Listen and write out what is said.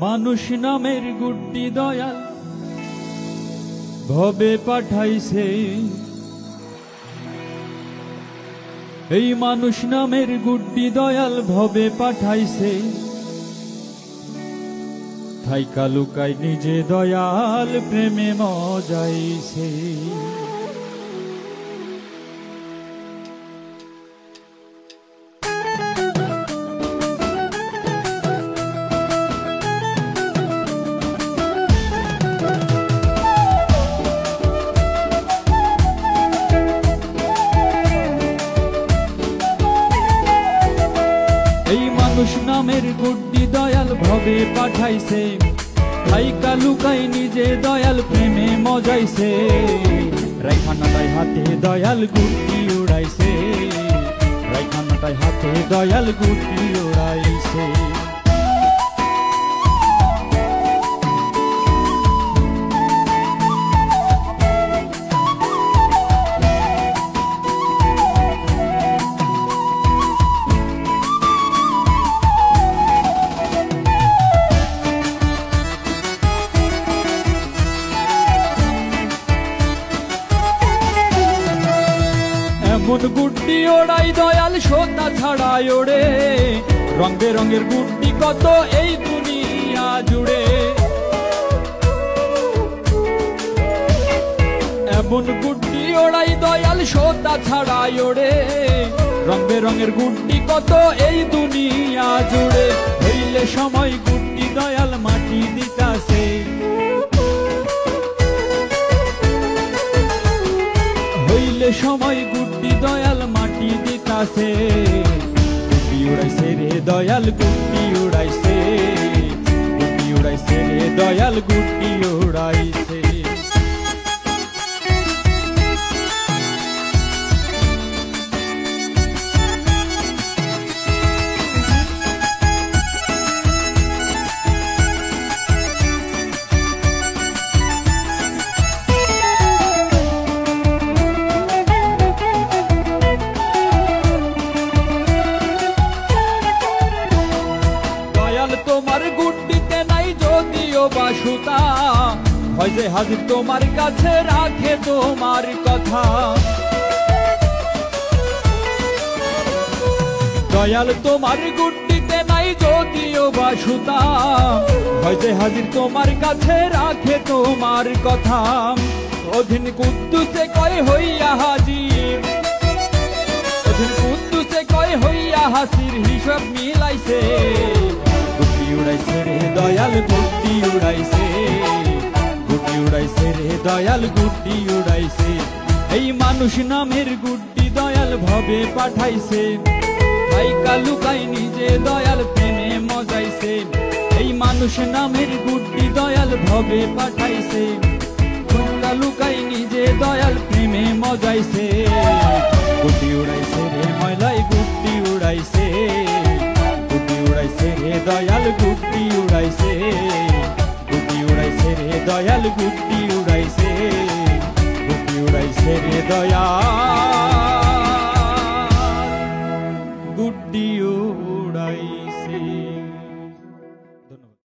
মানুষ নামের গুড্ডি দয়াল ভবে পাঠাইছে, এই মানুষ নামের গুড্ডি দয়াল ভবে পাঠাইছে। থাইকা লুকাই নিজে দয়াল প্রেমে মজাইছে। মানুষ নামের গুড্ডি দয়াল ভবে পাঠাইছে, থাইকা লুকাই নিজে দয়াল প্রেমে মজাইছে। রাইখানাটাই হাতে দয়াল গুড্ডি উড়াইছে, রাইখানাটাই হাতে দয়াল গুড্ডি উড়াইছে। এমন গুড্ডি ওড়াই দয়াল সোতা ছাড়াই ওড়ে, রং বেরঙের গুড্ডি কত এই দুনিয়া জুড়ে। এমন গুড্ডি ওড়াই দয়াল সোতা ছাড়াই ওড়ে, রং বেরঙের গুড্ডি কত এই দুনিয়া জুড়ে। হইলে সময় গুড্ডি দয়াল মাটি দিতাছে, হইলে সময় গুড্ডি দয়াল মাটি দিতাছে। গুড্ডি উড়াইছে রে দয়াল গুড্ডি উড়াইছে, গুড্ডি উড়াইছে রে দয়াল গুড্ডি উড়াইছে। তোমার গুড্ডিতে নাই যদিও বাসুতা, হয় যে হাজির তোমার কাছে রাখে তোমার কথা। দয়াল তোমার গুড্ডিতে নাই যদিও বাসুতা, হয় যে হাজির তোমার কাছে রাখে তোমার কথা। অধীন কুদ্দুসে কয় হইয়া হাজির, অধীন কুদ্দুসে কয় হইয়া হাসির হিসাব মিলাইছে। গুড্ডি উড়াইছে রে দয়াল গুড্ডি উড়াইছে, গুড্ডি উড়াইছে রে দয়াল গুড্ডি উড়াইছে। এই মানুষ নামের গুড্ডি দয়াল ভবে পাঠাইছে, থাইকা লুকাই নিজে দয়াল প্রেমে মজাইছে। এই মানুষ নামের গুড্ডি দয়াল ভবে পাঠাইছে, থাইকা লুকাই নিজে দয়াল প্রেমে মজাইছে। গুড্ডি উড়াইছে রে ময়লাই গুড্ডি উড়াইছে, গুড্ডি উড়াইছে রে দয়াল গুড্ডি উড়াইছে, গুড্ডি উড়াইছে রে দয়াল গুড্ডি উড়াইছে, গুড্ডি উড়াইছে রে দয়াল গুড্ডি